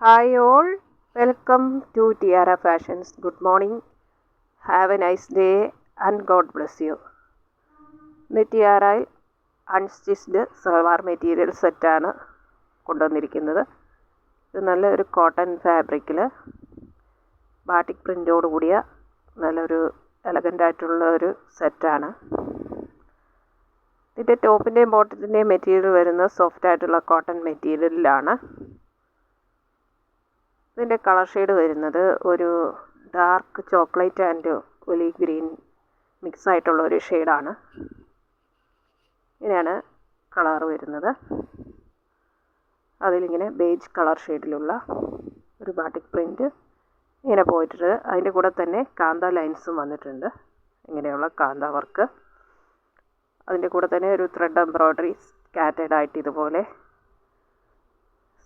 Hi all, welcome to Tiara Fashions. Good morning, have a nice day and God bless you. ഇന്ന് ടിയാറയിൽ unstitched salwar material സെറ്റാണ് കൊണ്ടുവന്നിരിക്കുന്നത്. ഇത് നല്ലൊരു cotton ഫാബ്രിക്കിൽ batik പ്രിൻ്റോട് കൂടിയ നല്ലൊരു എലഗൻ്റ് ആയിട്ടുള്ള ഒരു സെറ്റാണ്. ഇതിൻ്റെ ടോപ്പിൻ്റെയും ബോട്ടത്തിൻ്റെയും മെറ്റീരിയൽ വരുന്നത് സോഫ്റ്റ് ആയിട്ടുള്ള കോട്ടൺ മെറ്റീരിയലിലാണ്. ഇതിൻ്റെ കളർ ഷെയ്ഡ് വരുന്നത് ഒരു dark chocolate and olive green mix ആയിട്ടുള്ള ഒരു ഷെയ്ഡാണ്. ഇങ്ങനെയാണ് കളർ വരുന്നത്. അതിലിങ്ങനെ ബേജ് കളർ ഷെയ്ഡിലുള്ള ഒരു ബാട്ടിക് പ്രിൻറ്റ് ഇങ്ങനെ പോയിട്ടുണ്ട്. അതിൻ്റെ കൂടെ തന്നെ കാന്ത ലൈൻസും വന്നിട്ടുണ്ട്. ഇങ്ങനെയുള്ള കാന്ത വർക്ക്. അതിൻ്റെ കൂടെ തന്നെ ഒരു ത്രെഡ് എംബ്രോയ്ഡറി സ്കാറ്റേഡ് ആയിട്ട് ഇതുപോലെ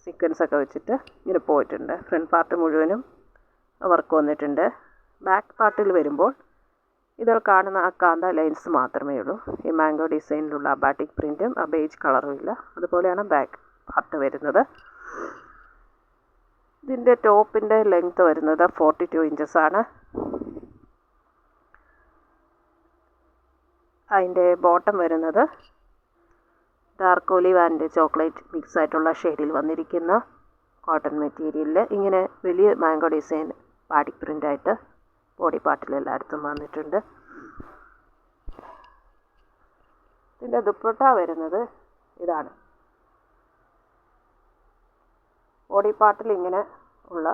സീക്വൻസ് ഒക്കെ വെച്ചിട്ട് ഇങ്ങനെ പോയിട്ടുണ്ട്. ഫ്രണ്ട് പാർട്ട് മുഴുവനും വർക്ക് വന്നിട്ടുണ്ട്. ബാക്ക് പാർട്ടിൽ വരുമ്പോൾ ഇതിൽ കാണുന്ന ആ കാന്ത ലൈൻസ് മാത്രമേ ഉള്ളൂ. ഈ മാംഗോ ഡിസൈനിലുള്ള ആ ബാട്ടിക് പ്രിൻറ്റും ആ ബേജ് കളറും ഇല്ല. അതുപോലെയാണ് ബാക്ക് പാർട്ട് വരുന്നത്. ഇതിൻ്റെ ടോപ്പിൻ്റെ ലെങ്ത്ത് വരുന്നത് 42 ഇഞ്ചസ് ആണ്. അതിൻ്റെ ബോട്ടം വരുന്നത് dark olive and chocolate mix ആയിട്ടുള്ള ഷെയ്ഡിൽ വന്നിരിക്കുന്ന കോട്ടൺ മെറ്റീരിയലിൽ ഇങ്ങനെ വലിയ മാംഗോ ഡിസൈൻ ബാട്ടിക് പ്രിൻ്റായിട്ട് ബോഡി പാർട്ടിൽ എല്ലായിടത്തും വന്നിട്ടുണ്ട്. ഇതിൻ്റെ ദുപ്പട്ട വരുന്നത് ഇതാണ്. ബോഡി പാർട്ടിൽ ഇങ്ങനെ ഉള്ള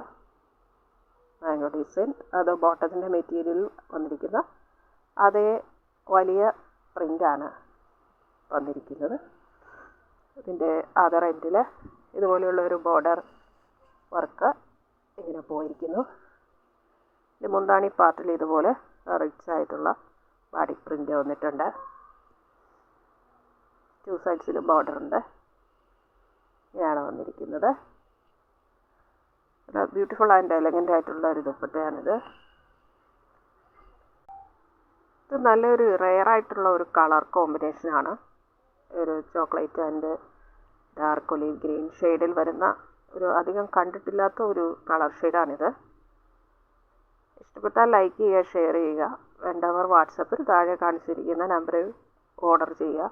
മാംഗോ ഡിസൈൻ, അത് ബോട്ടത്തിൻ്റെ മെറ്റീരിയൽ വന്നിരിക്കുന്ന അതേ വലിയ പ്രിൻ്റാണ് വന്നിരിക്കുന്നത്. ഇതിൻ്റെ അതർ എൻഡിൽ ഇതുപോലെയുള്ള ഒരു ബോർഡർ വർക്ക് ഇങ്ങനെ പോയിരിക്കുന്നു. ഇത് മുന്താണി പാർട്ടിൽ ഇതുപോലെ റിച്ച് ആയിട്ടുള്ള ബാട്ടിക് പ്രിൻ്റ് വന്നിട്ടുണ്ട്. 2 സൈഡ്സിൽ ബോർഡർ ഉണ്ട്. ഇങ്ങനെയാണ് വന്നിരിക്കുന്നത്. ബ്യൂട്ടിഫുൾ ആൻഡ് എലഗൻ്റ് ആയിട്ടുള്ള ഒരു ദുപ്പട്ടയാണിത്. ഇത് നല്ലൊരു റെയറായിട്ടുള്ള ഒരു കളർ കോമ്പിനേഷനാണ്. ഒരു chocolate and dark olive green ഷെയ്ഡിൽ വരുന്ന ഒരു അധികം കണ്ടിട്ടില്ലാത്ത ഒരു കളർ ഷെയ്ഡാണിത്. ഇഷ്ടപ്പെട്ടാൽ ലൈക്ക് ചെയ്യുക, ഷെയർ ചെയ്യുക. വേണ്ടവർ വാട്സപ്പിൽ താഴെ കാണിച്ചിരിക്കുന്ന നമ്പറിൽ ഓർഡർ ചെയ്യുക.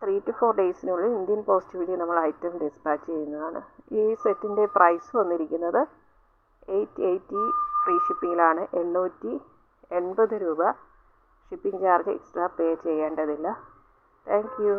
3 to 4 ഡേയ്സിനുള്ളിൽ ഇന്ത്യൻ പോസ്റ്റ് വഴി നമ്മൾ ഐറ്റം ഡിസ്പാച്ച് ചെയ്യുന്നതാണ്. ഈ സെറ്റിൻ്റെ പ്രൈസ് വന്നിരിക്കുന്നത് 880 ഫ്രീ ഷിപ്പിങ്ങിലാണ്. 880 രൂപ ഷിപ്പിംഗ് ചാർജ് എക്സ്ട്രാ പേ ചെയ്യേണ്ടതില്ല. Thank you.